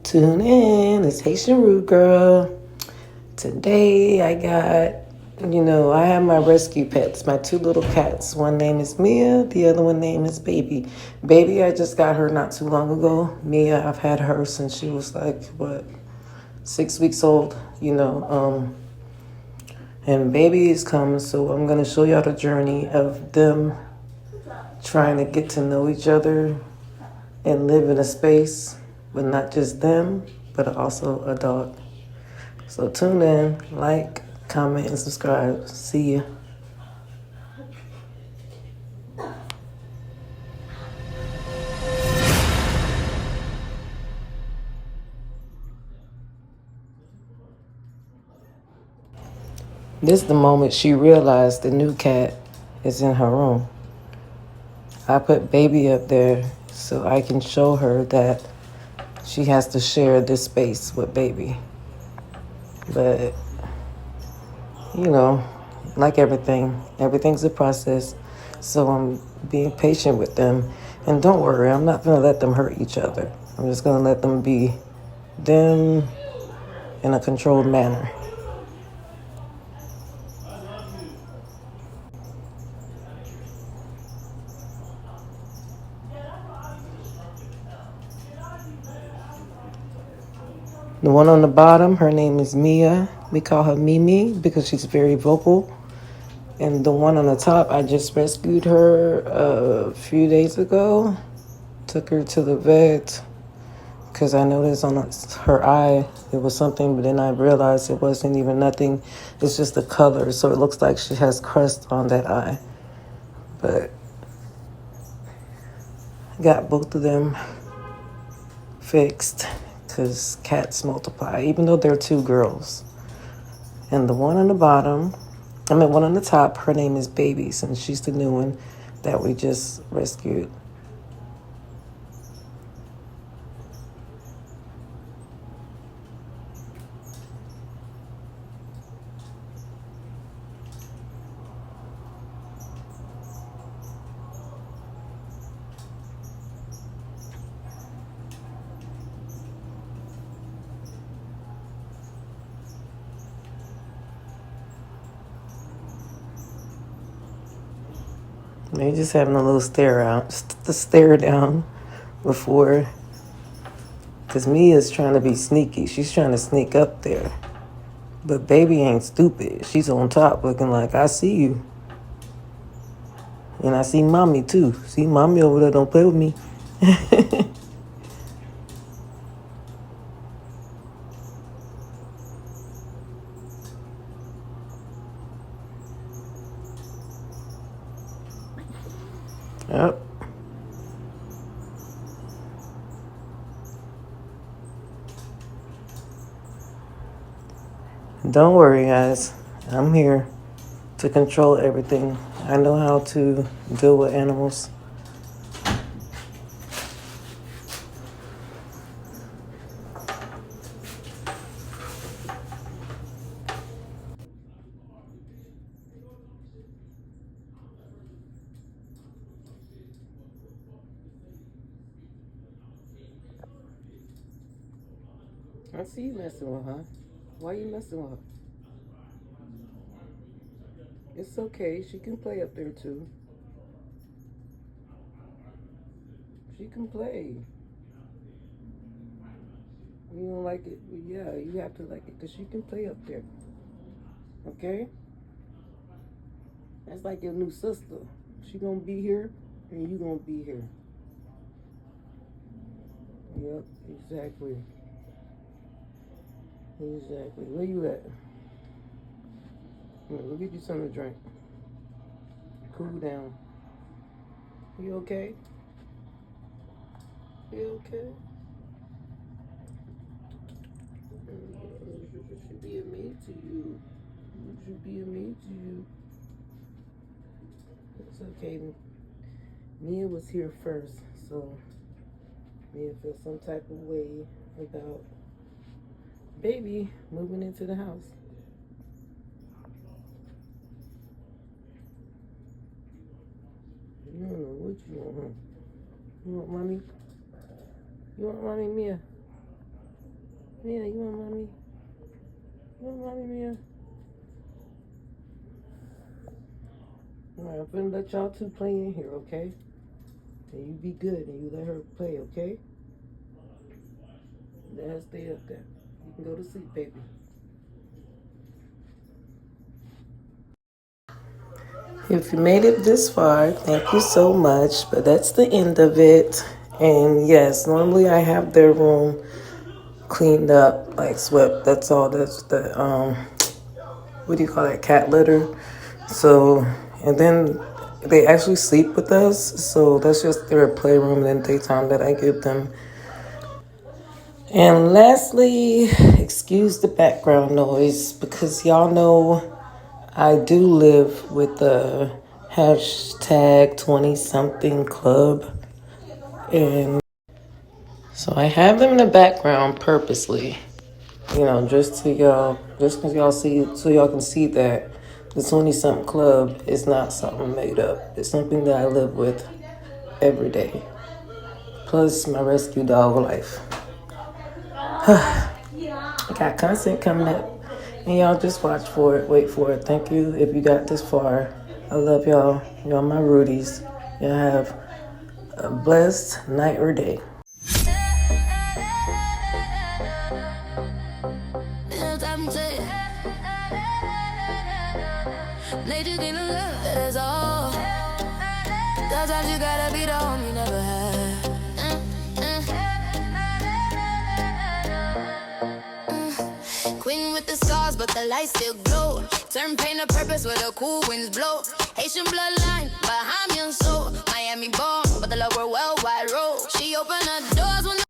Tune in, it's Haitian Root Girl. Today I got, I have my rescue pets, my two little cats. One name is Mia, the other one name is Baby. Baby, I just got her not too long ago. Mia, I've had her since she was 6 weeks old, and Baby is coming, so I'm going to show y'all the journey of them trying to get to know each other and live in a space with not just them, but also a dog. So tune in, like, comment, and subscribe. See ya. This is the moment she realized the new cat is in her room. I put Baby up there so I can show her that she has to share this space with Baby. But, like everything, everything's a process. So I'm being patient with them. And don't worry, I'm not going to let them hurt each other. I'm just going to let them be them in a controlled manner. The one on the bottom, her name is Mia. We call her Mimi because she's very vocal. And the one on the top, I just rescued her a few days ago. Took her to the vet because I noticed on her eye there was something, but then I realized it wasn't even nothing. It's just the color, so it looks like she has crust on that eye. But I got both of them fixed because cats multiply, even though they're two girls. And the one on the bottom, one on the top, her name is Baby, since she's the new one that we just rescued. They're just having a little stare down before, because Mia's trying to be sneaky. She's trying to sneak up there. But Baby ain't stupid. She's on top looking like, I see you. And I see Mommy too. See Mommy over there, don't play with me. Yep. Don't worry, guys. I'm here to control everything. I know how to deal with animals. I see you messing with her. Why you messing with her? It's okay. She can play up there too. She can play. You don't like it? Yeah, you have to like it because she can play up there. Okay? That's like your new sister. She gonna be here and you gonna be here. Yep, exactly. Exactly. Where you at? We'll get you something to drink. Cool down. You okay? You okay? It should be a me to you. It should be a me to you. It's okay. Mia was here first, so Mia feels some type of way about Baby moving into the house. You don't know what you want, huh? You want mommy? You want mommy, Mia? Mia, you want mommy? You want mommy, Mia? Alright, I'm gonna let y'all two play in here, okay? And you be good and you let her play, okay? Let her stay up there. You can go to sleep, baby. If you made it this far, thank you so much. But that's the end of it. And yes, normally I have their room cleaned up, like swept. That's all. That's the what do you call that? Cat litter. So, and then they actually sleep with us. So that's just their playroom and daytime that I give them. And lastly, excuse the background noise because y'all know I do live with the hashtag 20 something club. And so I have them in the background purposely, just to y'all, just because y'all see, so y'all can see that the 20 something club is not something made up. It's something that I live with every day. Plus my rescue dog life. I got content coming up. And y'all just watch for it, wait for it. Thank you if you got this far. I love y'all. Y'all my Rudies. Y'all have a blessed night or day. Sometimes you gotta be the home you never had. Queen with the scars, but the light still glow. Turn pain to purpose where the cool winds blow. Haitian bloodline, Bahamian soul. Miami born, but the love were worldwide road. She opened her doors when